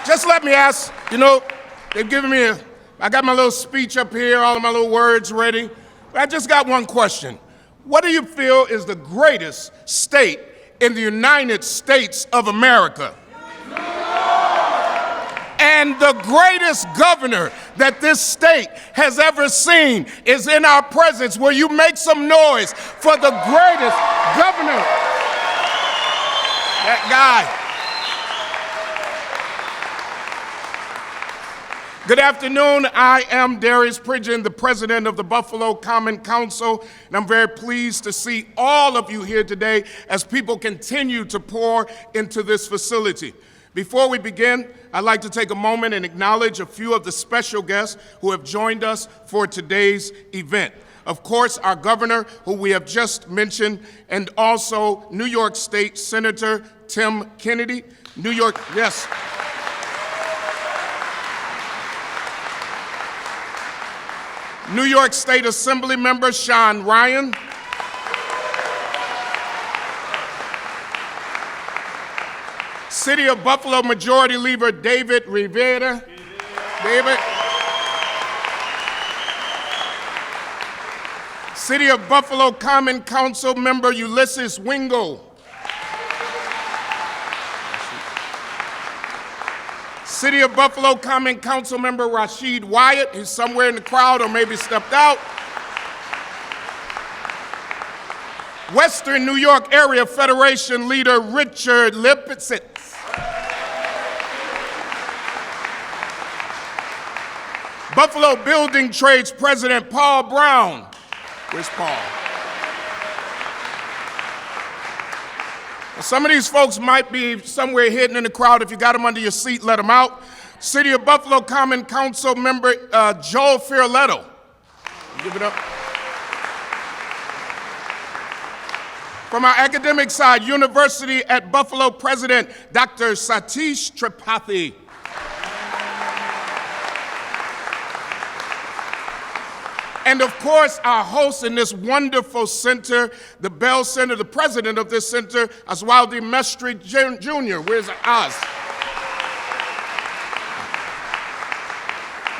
Just let me ask, they've given me I got my little speech up here, all of my little words ready. But I just got one question. What do you feel is the greatest state in the United States of America? And the greatest governor that this state has ever seen is in our presence. Will you make some noise for the greatest governor? That guy. Good afternoon. I am Darius Pridgeon, the president of the Buffalo Common Council, and I'm very pleased to see all of you here today as people continue to pour into this facility. Before we begin, I'd like to take a moment and acknowledge a few of the special guests who have joined us for today's event. Of course, our governor, who we have just mentioned, and also New York State Senator Tim Kennedy. New York State Assembly member Sean Ryan. City of Buffalo Majority Leader David Rivera. David. City of Buffalo Common Council member Ulysses Wingo. City of Buffalo Common Council member Rashid Wyatt, who's somewhere in the crowd or maybe stepped out. Western New York Area Federation leader Richard Lipsitz. Buffalo Building Trades President Paul Brown. Where's Paul? Some of these folks might be somewhere hidden in the crowd. If you got them under your seat, let them out. City of Buffalo Common Council member Joel Fioletto. Give it up. From our academic side, University at Buffalo President Dr. Satish Tripathi. And of course, our host in this wonderful center, the Bell Center, the president of this center, Oswaldo Mestre Jr. Where's Oz?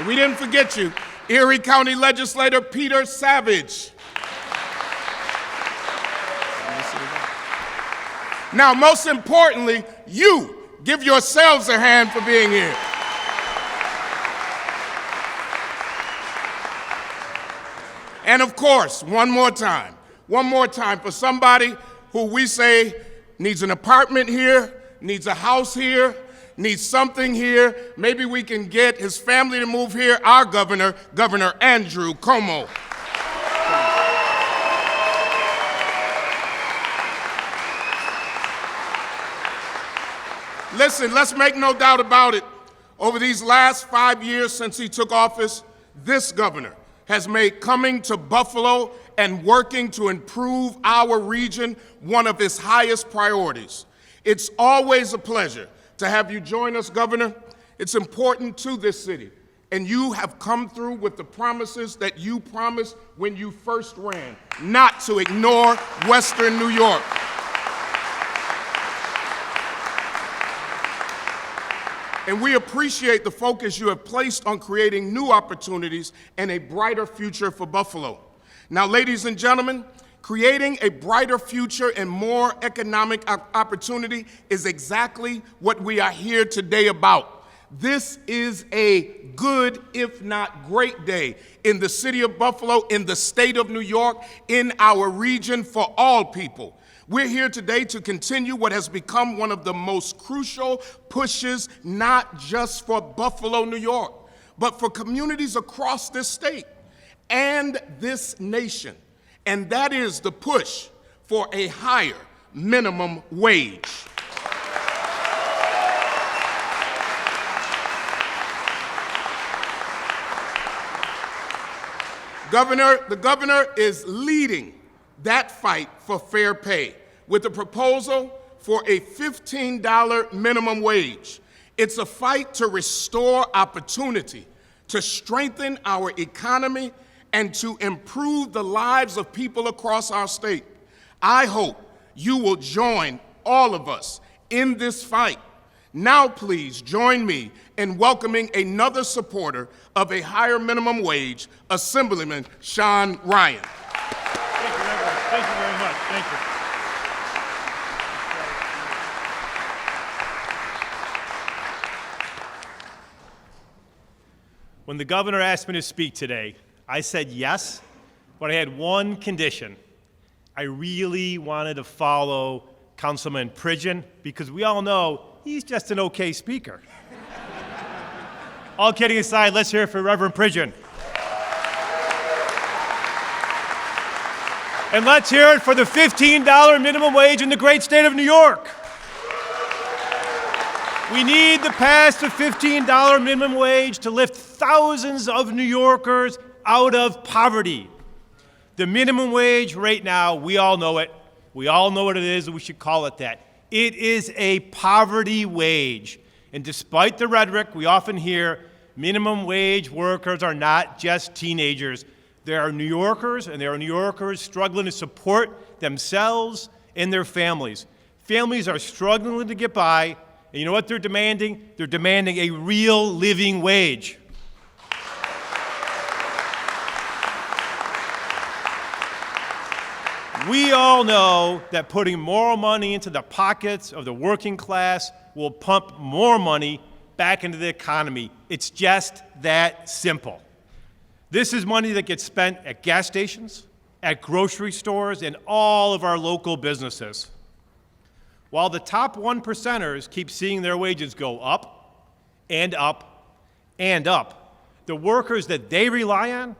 We didn't forget you. Erie County Legislator Peter Savage. Now, most importantly, you give yourselves a hand for being here. And of course, one more time for somebody who we say needs an apartment here, needs a house here, needs something here, maybe we can get his family to move here, our governor, Governor Andrew Cuomo. Listen, let's make no doubt about it. Over these last 5 years since he took office, this governor has made coming to Buffalo and working to improve our region one of his highest priorities. It's always a pleasure to have you join us, Governor. It's important to this city, and you have come through with the promises that you promised when you first ran, not to ignore Western New York. And we appreciate the focus you have placed on creating new opportunities and a brighter future for Buffalo. Now, ladies and gentlemen, creating a brighter future and more economic opportunity is exactly what we are here today about. This is a good, if not great day in the city of Buffalo, in the state of New York, in our region for all people. We're here today to continue what has become one of the most crucial pushes, not just for Buffalo, New York, but for communities across this state and this nation. And that is the push for a higher minimum wage. The governor is leading that fight for fair pay with a proposal for a $15 minimum wage. It's a fight to restore opportunity, to strengthen our economy, and to improve the lives of people across our state. I hope you will join all of us in this fight. Now please join me in welcoming another supporter of a higher minimum wage, Assemblyman Sean Ryan. Thank you, Reverend. Thank you very much. Thank you. When the governor asked me to speak today, I said yes, but I had one condition. I really wanted to follow Councilman Pridgen because we all know he's just an okay speaker. All kidding aside, let's hear it for Reverend Pridgen. And let's hear it for the $15 minimum wage in the great state of New York. We need to pass the $15 minimum wage to lift thousands of New Yorkers out of poverty. The minimum wage right now, we all know it. We all know what it is, and we should call it that. It is a poverty wage. And despite the rhetoric we often hear, minimum wage workers are not just teenagers. There are New Yorkers, and there are New Yorkers struggling to support themselves and their families. Families are struggling to get by, and you know what they're demanding? They're demanding a real living wage. We all know that putting more money into the pockets of the working class will pump more money back into the economy. It's just that simple. This is money that gets spent at gas stations, at grocery stores, and all of our local businesses. While the top 1%ers keep seeing their wages go up and up and up, the workers that they rely on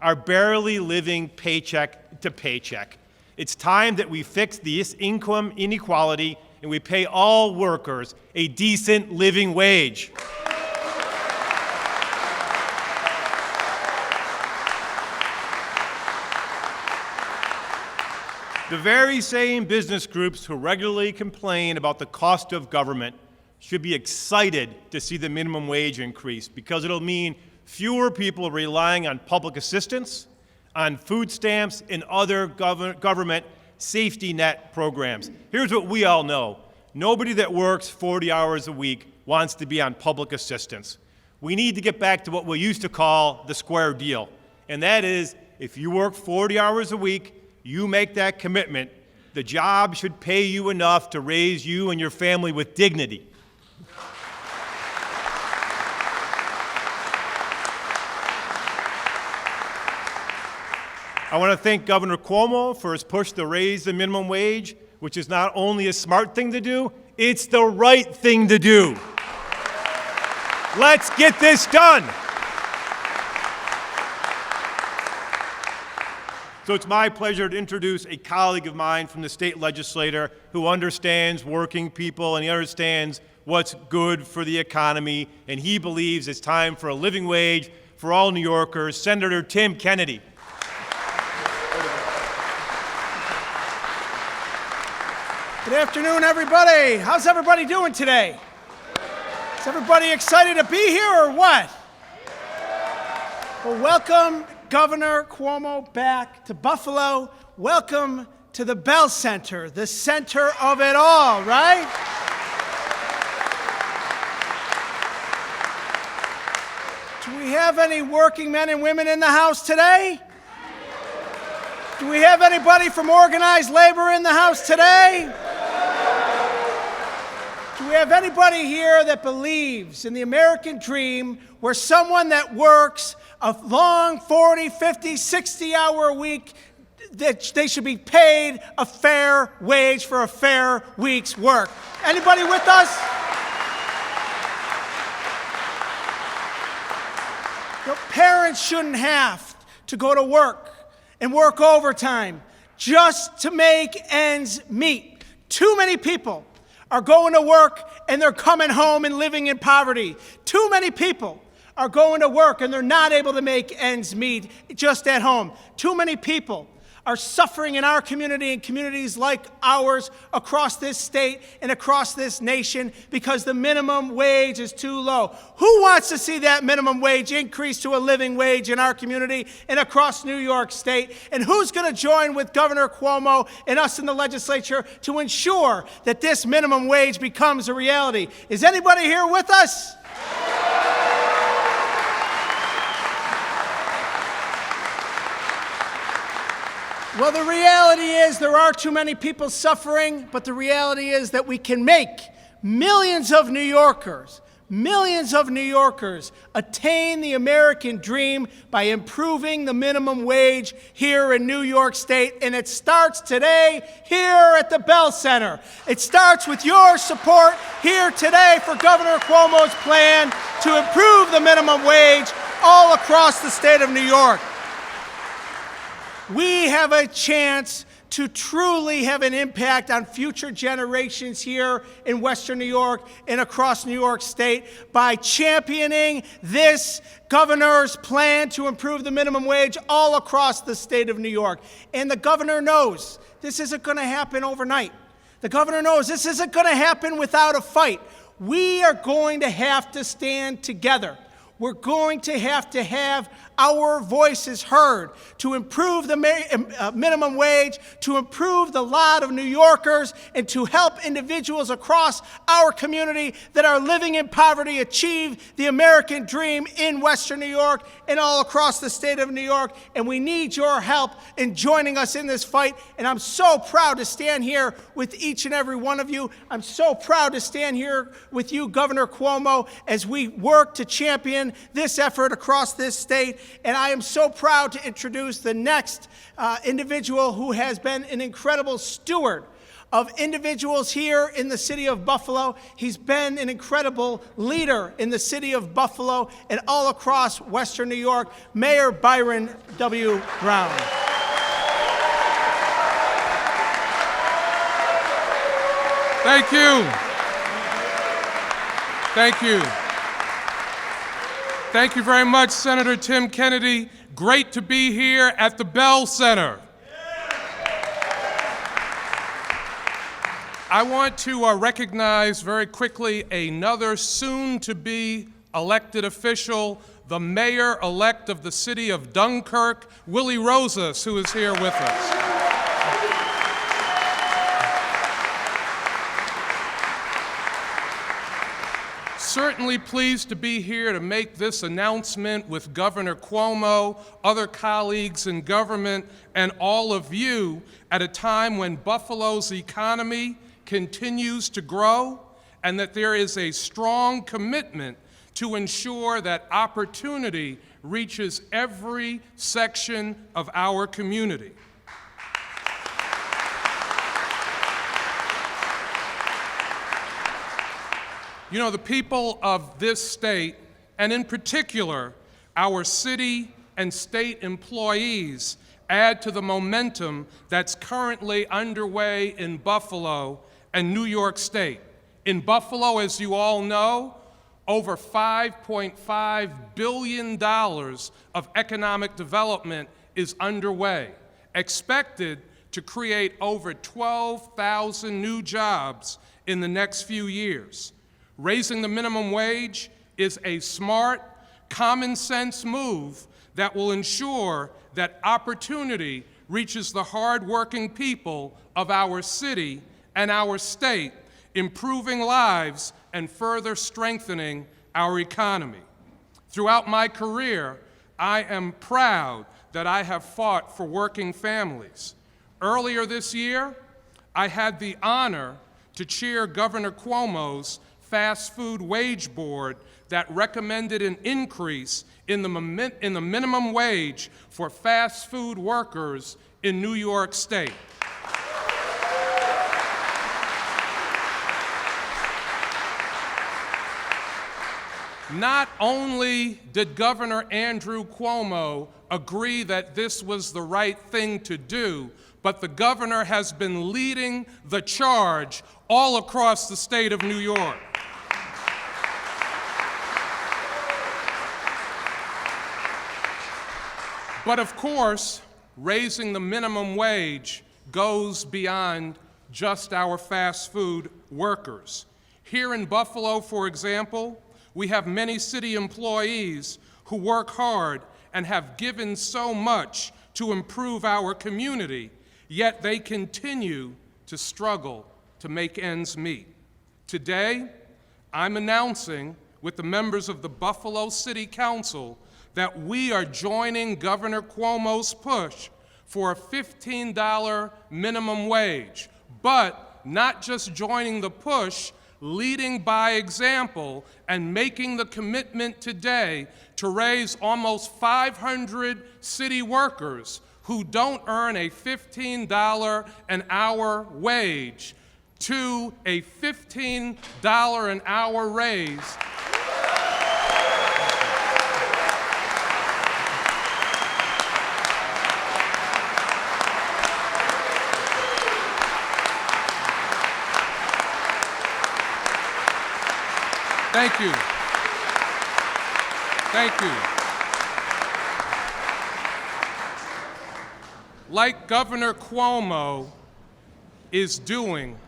are barely living paycheck to paycheck. It's time that we fix this income inequality and we pay all workers a decent living wage. The very same business groups who regularly complain about the cost of government should be excited to see the minimum wage increase because it'll mean fewer people relying on public assistance, on food stamps, and other government safety net programs. Here's what we all know. Nobody that works 40 hours a week wants to be on public assistance. We need to get back to what we used to call the square deal, and that is if you work 40 hours a week, you make that commitment, the job should pay you enough to raise you and your family with dignity. I want to thank Governor Cuomo for his push to raise the minimum wage, which is not only a smart thing to do, it's the right thing to do. Let's get this done. So it's my pleasure to introduce a colleague of mine from the state legislature who understands working people and he understands what's good for the economy, and he believes it's time for a living wage for all New Yorkers, Senator Tim Kennedy. Good afternoon, everybody. How's everybody doing today? Is everybody excited to be here or what? Well, welcome, Governor Cuomo, back to Buffalo. Welcome to the Bell Center, the center of it all, right? Do we have any working men and women in the house today? Do we have anybody from organized labor in the house today? Do we have anybody here that believes in the American dream where someone that works a long 40, 50, 60-hour week, that they should be paid a fair wage for a fair week's work? Anybody with us? Your parents shouldn't have to go to work and work overtime just to make ends meet. Too many people are going to work and they're coming home and living in poverty. Too many people are going to work and they're not able to make ends meet just at home. Too many people are suffering in our community and communities like ours across this state and across this nation because the minimum wage is too low. Who wants to see that minimum wage increase to a living wage in our community and across New York State? And who's going to join with Governor Cuomo and us in the legislature to ensure that this minimum wage becomes a reality? Is anybody here with us? Well, the reality is there are too many people suffering, but the reality is that we can make millions of New Yorkers attain the American dream by improving the minimum wage here in New York State. And it starts today here at the Bell Center. It starts with your support here today for Governor Cuomo's plan to improve the minimum wage all across the state of New York. We have a chance to truly have an impact on future generations here in Western New York and across New York State by championing this governor's plan to improve the minimum wage all across the state of New York. And the governor knows this isn't going to happen overnight. The governor knows this isn't going to happen without a fight. We are going to have to stand together. We're going to have our voices heard to improve the minimum wage, to improve the lot of New Yorkers, and to help individuals across our community that are living in poverty achieve the American dream in Western New York and all across the state of New York. And we need your help in joining us in this fight. And I'm so proud to stand here with each and every one of you. I'm so proud to stand here with you, Governor Cuomo, as we work to champion this effort across this state. And I am so proud to introduce the next individual who has been an incredible steward of individuals here in the city of Buffalo. He's been an incredible leader in the city of Buffalo and all across Western New York, Mayor Byron W. Brown. Thank you. Thank you. Thank you very much, Senator Tim Kennedy. Great to be here at the Bell Center. I want to recognize very quickly another soon-to-be elected official, the mayor-elect of the city of Dunkirk, Willie Rosas, who is here with us. Certainly pleased to be here to make this announcement with Governor Cuomo, other colleagues in government, and all of you at a time when Buffalo's economy continues to grow and that there is a strong commitment to ensure that opportunity reaches every section of our community. You know, the people of this state, and in particular, our city and state employees, add to the momentum that's currently underway in Buffalo and New York State. In Buffalo, as you all know, over $5.5 billion of economic development is underway, expected to create over 12,000 new jobs in the next few years. Raising the minimum wage is a smart, common-sense move that will ensure that opportunity reaches the hard-working people of our city and our state, improving lives and further strengthening our economy. Throughout my career, I am proud that I have fought for working families. Earlier this year, I had the honor to chair Governor Cuomo's Fast Food Wage Board that recommended an increase in the minimum wage for fast food workers in New York State. Not only did Governor Andrew Cuomo agree that this was the right thing to do, but the governor has been leading the charge all across the state of New York. But of course, raising the minimum wage goes beyond just our fast food workers. Here in Buffalo, for example, we have many city employees who work hard and have given so much to improve our community, yet they continue to struggle to make ends meet. Today, I'm announcing with the members of the Buffalo City Council that we are joining Governor Cuomo's push for a $15 minimum wage, but not just joining the push, leading by example and making the commitment today to raise almost 500 city workers who don't earn a $15 an hour wage to a $15 an hour raise. Thank you. Thank you. Like Governor Cuomo is doing,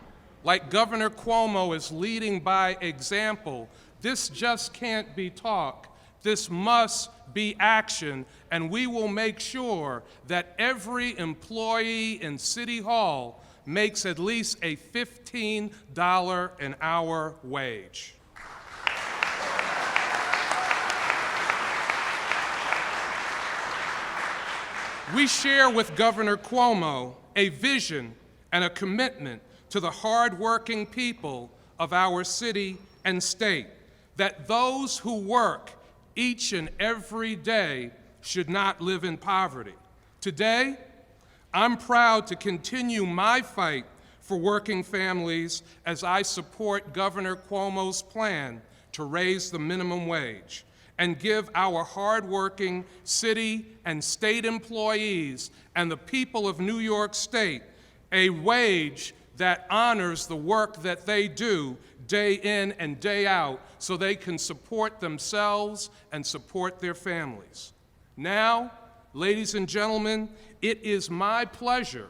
like Governor Cuomo is leading by example, this just can't be talk. This must be action, and we will make sure that every employee in City Hall makes at least a $15 an hour wage. We share with Governor Cuomo a vision and a commitment to the hardworking people of our city and state, that those who work each and every day should not live in poverty. Today, I'm proud to continue my fight for working families as I support Governor Cuomo's plan to raise the minimum wage and give our hardworking city and state employees and the people of New York State a wage that honors the work that they do day in and day out so they can support themselves and support their families. Now, ladies and gentlemen, it is my pleasure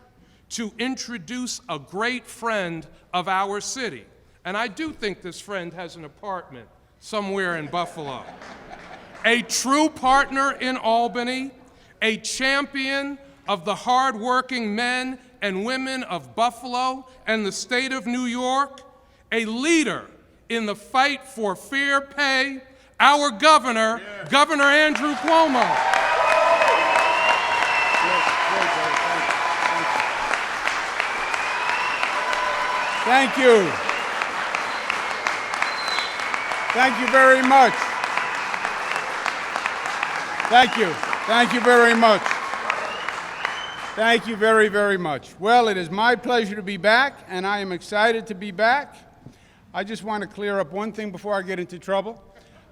to introduce a great friend of our city. And I do think this friend has an apartment somewhere in Buffalo. A true partner in Albany, a champion of the hardworking men and women of Buffalo and the state of New York, a leader in the fight for fair pay, our governor, Governor Andrew Cuomo. Thank you. Thank you very much. Thank you. Thank you very much. Thank you very, very much. Well, it is my pleasure to be back, and I am excited to be back. I just want to clear up one thing before I get into trouble.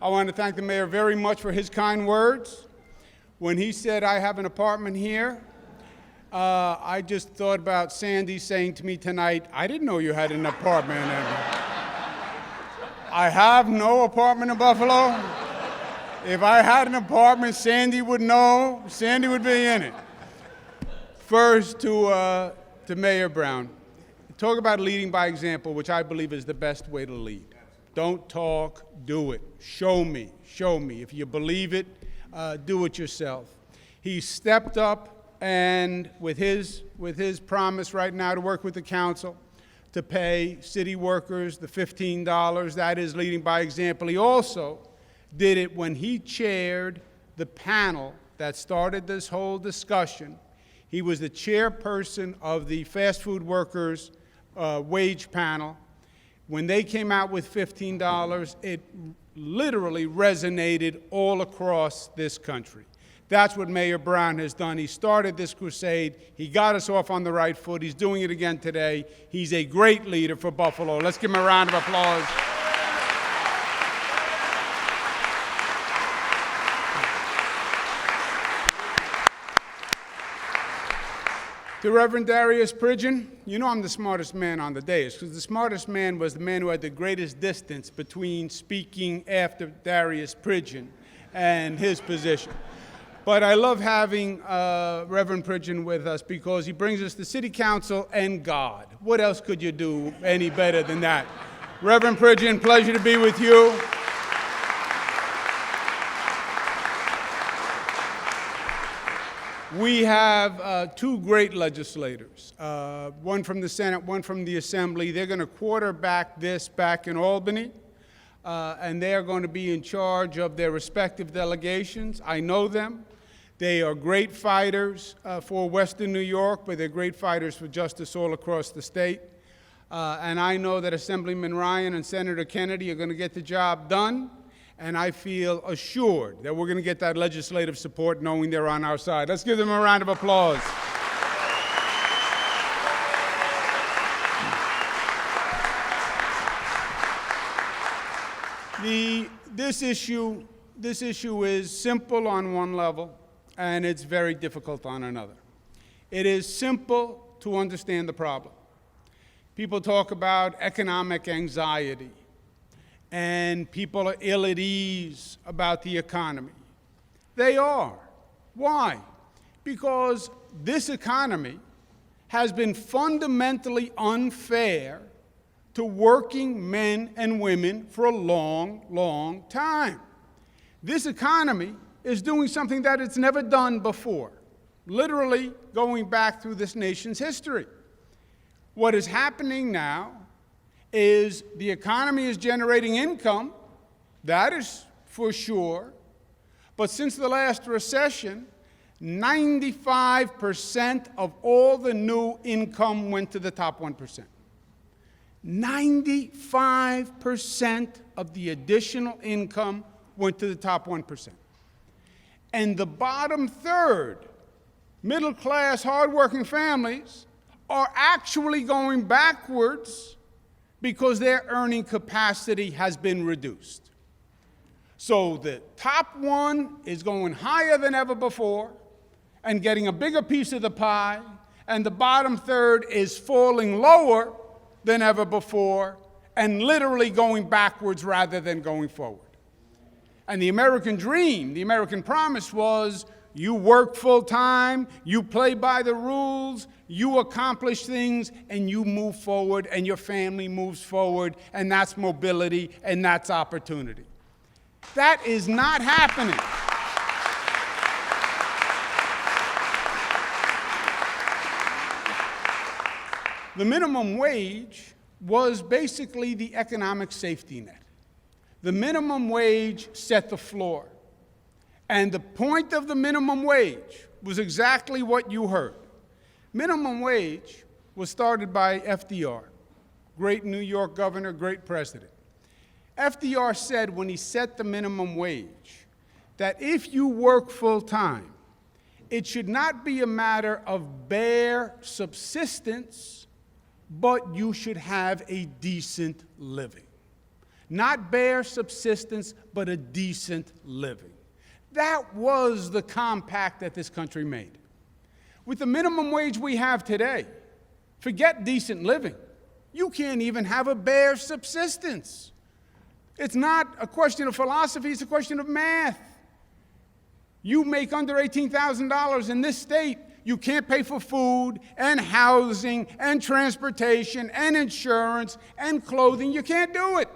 I want to thank the mayor very much for his kind words. When he said, I have an apartment here, I just thought about Sandy saying to me tonight, I didn't know you had an apartment. I have no apartment in Buffalo. If I had an apartment, Sandy would know. Sandy would be in it. First, to Mayor Brown. Talk about leading by example, which I believe is the best way to lead. Don't talk, do it. Show me, show me. If you believe it, do it yourself. He stepped up, and with his promise right now to work with the council to pay city workers the $15, that is leading by example. He also did it when he chaired the panel that started this whole discussion. He was the chairperson of the fast food workers wage panel. When they came out with $15, it literally resonated all across this country. That's what Mayor Brown has done. He started this crusade. He got us off on the right foot. He's doing it again today. He's a great leader for Buffalo. Let's give him a round of applause. To Reverend Darius Pridgeon, you know I'm the smartest man on the dais, because the smartest man was the man who had the greatest distance between speaking after Darius Pridgeon and his position. But I love having Reverend Pridgeon with us because he brings us the city council and God. What else could you do any better than that? Reverend Pridgeon, pleasure to be with you. We have two great legislators, one from the Senate, one from the Assembly. They're going to quarterback this back in Albany, and they are going to be in charge of their respective delegations. I know them. They are great fighters for Western New York, but they're great fighters for justice all across the state. And I know that Assemblyman Ryan and Senator Kennedy are going to get the job done. And I feel assured that we're going to get that legislative support knowing they're on our side. Let's give them a round of applause. This issue is simple on one level, and it's very difficult on another. It is simple to understand the problem. People talk about economic anxiety, and people are ill at ease about the economy. They are. Why? Because this economy has been fundamentally unfair to working men and women for a long, long time. This economy is doing something that it's never done before, literally going back through this nation's history. What is happening now is the economy is generating income, that is for sure, but since the last recession, 95% of all the new income went to the top 1%. 95% of the additional income went to the top 1%. And the bottom third, middle-class, hardworking families, are actually going backwards because their earning capacity has been reduced. So the top one is going higher than ever before and getting a bigger piece of the pie, and the bottom third is falling lower than ever before and literally going backwards rather than going forward. And the American dream, the American promise was you work full time, you play by the rules, you accomplish things, and you move forward, and your family moves forward, and that's mobility, and that's opportunity. That is not happening. The minimum wage was basically the economic safety net. The minimum wage set the floor. And the point of the minimum wage was exactly what you heard. Minimum wage was started by FDR, great New York governor, great president. FDR said when he set the minimum wage that if you work full time, it should not be a matter of bare subsistence, but you should have a decent living. Not bare subsistence, but a decent living. That was the compact that this country made. With the minimum wage we have today, forget decent living. You can't even have a bare subsistence. It's not a question of philosophy, it's a question of math. You make under $18,000 in this state, you can't pay for food and housing and transportation and insurance and clothing. You can't do it.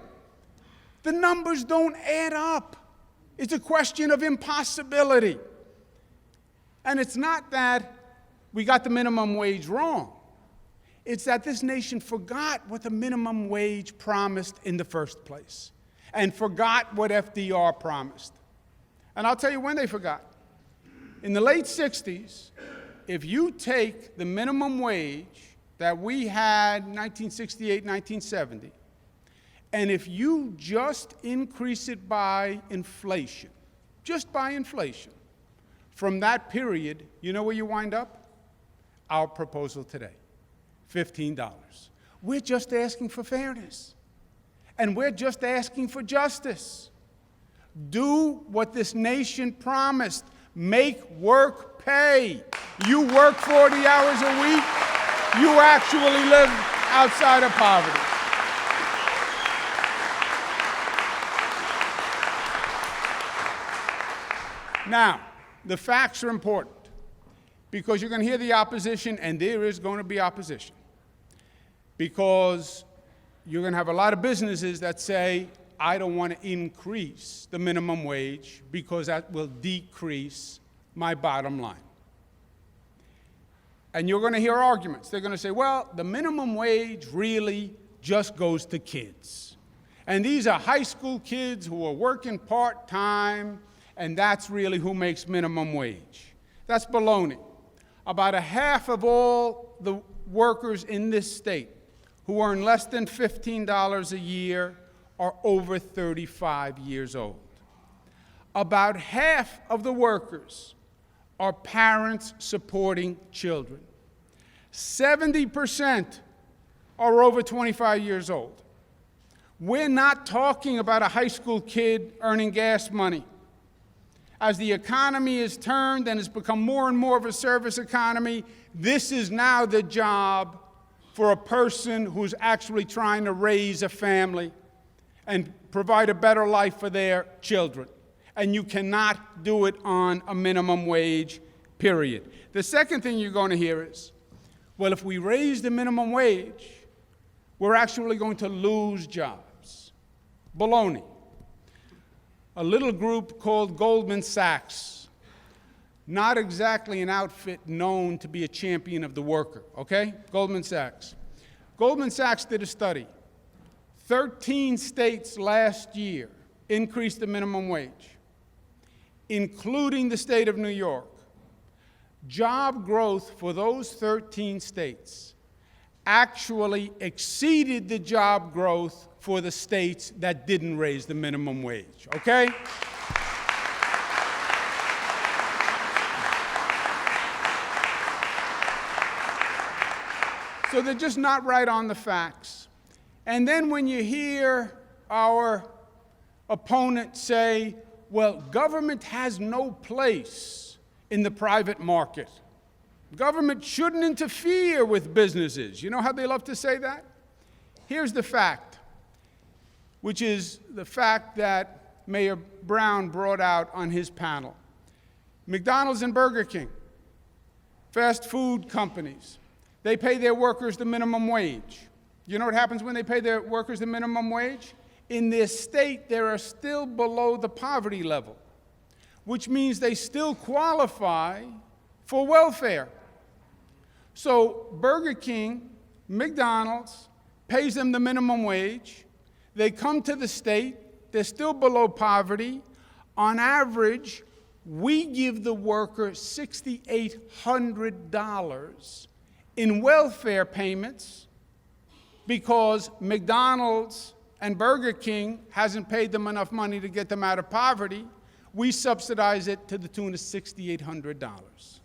The numbers don't add up. It's a question of impossibility. And it's not that we got the minimum wage wrong. It's that this nation forgot what the minimum wage promised in the first place and forgot what FDR promised. And I'll tell you when they forgot. In the late 60s, if you take the minimum wage that we had in 1968, 1970, and if you just increase it by inflation, just by inflation, from that period, you know where you wind up? Our proposal today, $15. We're just asking for fairness, and we're just asking for justice. Do what this nation promised. Make work pay. You work 40 hours a week, you actually live outside of poverty. Now, the facts are important because you're going to hear the opposition, and there is going to be opposition, because you're going to have a lot of businesses that say, I don't want to increase the minimum wage because that will decrease my bottom line. And you're going to hear arguments. They're going to say, well, the minimum wage really just goes to kids. And these are high school kids who are working part-time, and that's really who makes minimum wage. That's baloney. About a half of all the workers in this state who earn less than $15 a year are over 35 years old. About half of the workers are parents supporting children. 70% are over 25 years old. We're not talking about a high school kid earning gas money. As the economy has turned and has become more and more of a service economy, this is now the job for a person who's actually trying to raise a family and provide a better life for their children. And you cannot do it on a minimum wage, period. The second thing you're going to hear is, well, if we raise the minimum wage, we're actually going to lose jobs. Baloney. A little group called Goldman Sachs, not exactly an outfit known to be a champion of the worker, okay? Goldman Sachs. Goldman Sachs did a study. 13 states last year increased the minimum wage, including the state of New York. Job growth for those 13 states actually exceeded the job growth for the states that didn't raise the minimum wage, okay? So they're just not right on the facts. And then when you hear our opponent say, well, government has no place in the private market. Government shouldn't interfere with businesses. You know how they love to say that? Here's the fact, which is the fact that Mayor Brown brought out on his panel. McDonald's and Burger King, fast food companies, they pay their workers the minimum wage. You know what happens when they pay their workers the minimum wage? In their state, they are still below the poverty level, which means they still qualify for welfare. So Burger King, McDonald's, pays them the minimum wage. They come to the state, they're still below poverty. On average, we give the worker $6,800 in welfare payments because McDonald's and Burger King hasn't paid them enough money to get them out of poverty. We subsidize it to the tune of $6,800.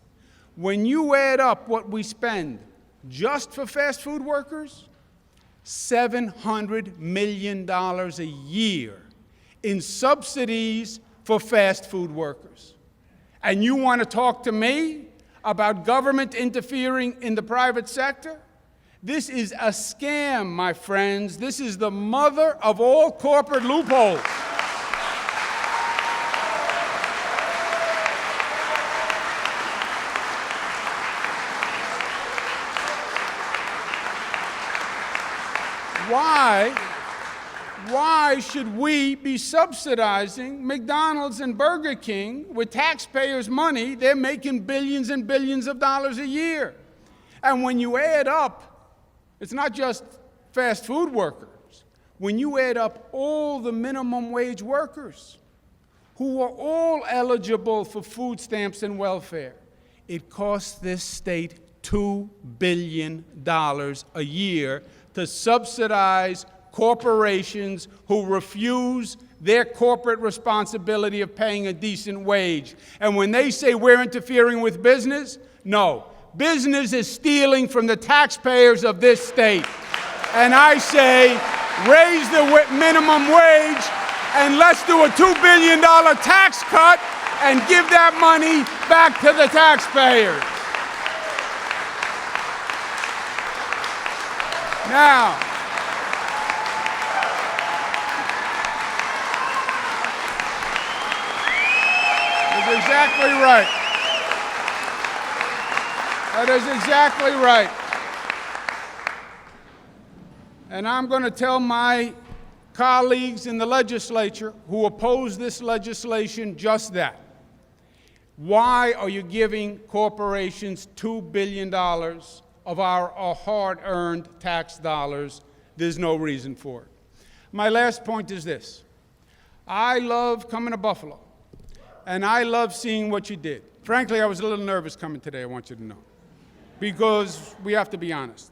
When you add up what we spend just for fast food workers, $700 million a year in subsidies for fast food workers. And you want to talk to me about government interfering in the private sector? This is a scam, my friends. This is the mother of all corporate loopholes. Why should we be subsidizing McDonald's and Burger King with taxpayers' money? They're making billions and billions of dollars a year. And when you add up, it's not just fast food workers. When you add up all the minimum wage workers who are all eligible for food stamps and welfare, it costs this state $2 billion a year to subsidize corporations who refuse their corporate responsibility of paying a decent wage. And when they say we're interfering with business, no. Business is stealing from the taxpayers of this state. And I say, raise the minimum wage and let's do a $2 billion tax cut and give that money back to the taxpayers. Now, is exactly right. That is exactly right. And I'm going to tell my colleagues in the legislature who oppose this legislation just that. Why are you giving corporations $2 billion of our hard-earned tax dollars? There's no reason for it. My last point is this. I love coming to Buffalo, and I love seeing what you did. Frankly, I was a little nervous coming today, I want you to know, because we have to be honest.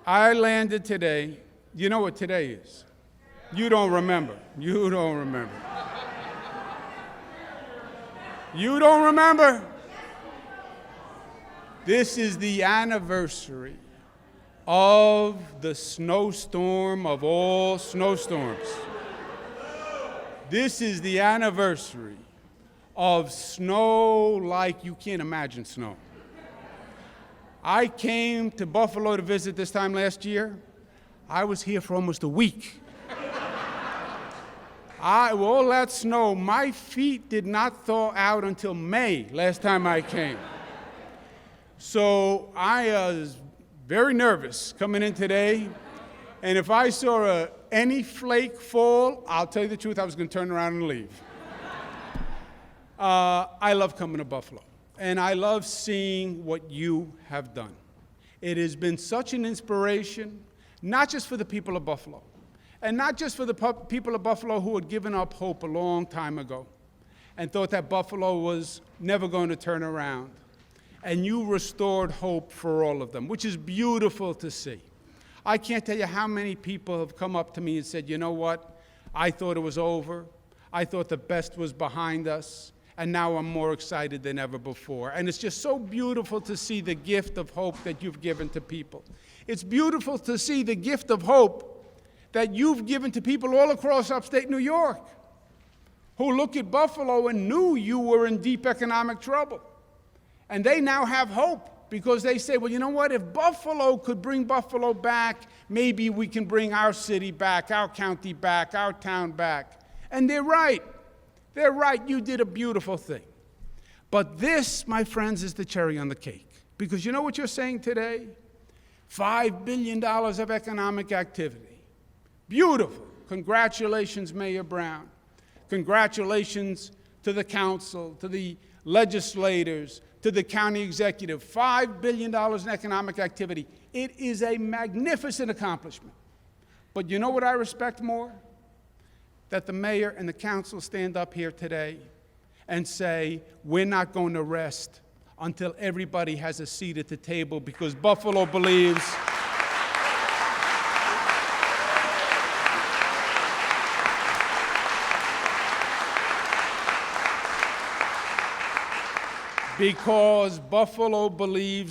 I landed today. You know what today is? You don't remember. You don't remember. You don't remember? This is the anniversary of the snowstorm of all snowstorms. This is the anniversary of snow like you can't imagine snow. I came to Buffalo to visit this time last year. I was here for almost a week. All that snow, my feet did not thaw out until May last time I came. So I was very nervous coming in today. And if I saw any flake fall, I'll tell you the truth, I was going to turn around and leave. I love coming to Buffalo. And I love seeing what you have done. It has been such an inspiration, not just for the people of Buffalo, and not just for the people of Buffalo who had given up hope a long time ago and thought that Buffalo was never going to turn around. And you restored hope for all of them, which is beautiful to see. I can't tell you how many people have come up to me and said, you know what, I thought it was over. I thought the best was behind us. And now I'm more excited than ever before. And it's just so beautiful to see the gift of hope that you've given to people. It's beautiful to see the gift of hope that you've given to people all across upstate New York who look at Buffalo and knew you were in deep economic trouble. And they now have hope because they say, well, you know what? If Buffalo could bring Buffalo back, maybe we can bring our city back, our county back, our town back. And they're right. They're right. You did a beautiful thing. But this, my friends, is the cherry on the cake. Because you know what you're saying today? $5 billion of economic activity. Beautiful. Congratulations, Mayor Brown. Congratulations to the council, to the legislators, to the county executive. $5 billion in economic activity. It is a magnificent accomplishment. But you know what I respect more? That the mayor and the council stand up here today and say, we're not going to rest until everybody has a seat at the table, because Buffalo believes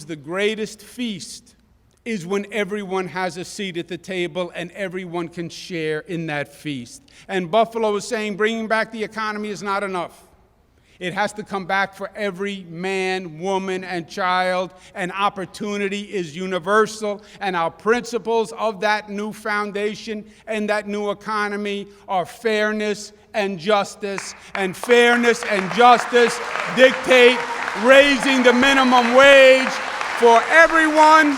the greatest feast is when everyone has a seat at the table and everyone can share in that feast. And Buffalo is saying bringing back the economy is not enough. It has to come back for every man, woman, and child. And opportunity is universal. And our principles of that new foundation and that new economy are fairness and justice. And fairness and justice dictate raising the minimum wage for everyone.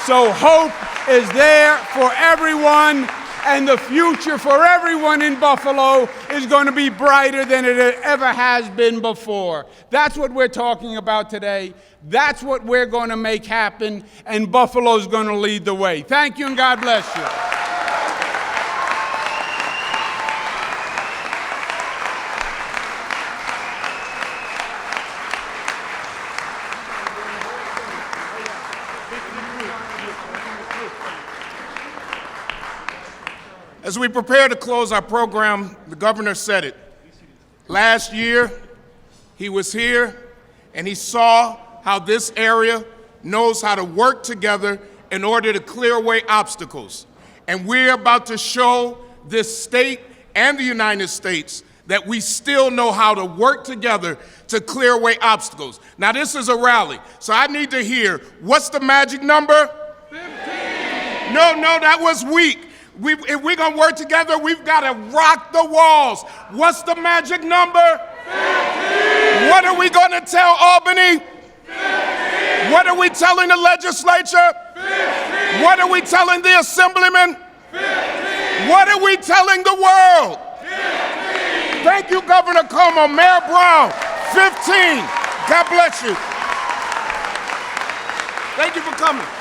So hope is there for everyone. And the future for everyone in Buffalo is going to be brighter than it ever has been before. That's what we're talking about today. That's what we're going to make happen, and Buffalo's going to lead the way. Thank you, and God bless you. As we prepare to close our program, the governor said it. Last year, he was here, and he saw how this area knows how to work together in order to clear away obstacles. And we're about to show this state and the United States that we still know how to work together to clear away obstacles. Now, this is a rally, so I need to hear, what's the magic number? 15! No, that was weak. If we're going to work together, we've got to rock the walls. What's the magic number? 15. What are we going to tell Albany? 15. What are we telling the legislature? 15. What are we telling the assemblymen? 15. What are we telling the world? 15. Thank you, Governor Cuomo. Mayor Brown, 15. God bless you. Thank you for coming.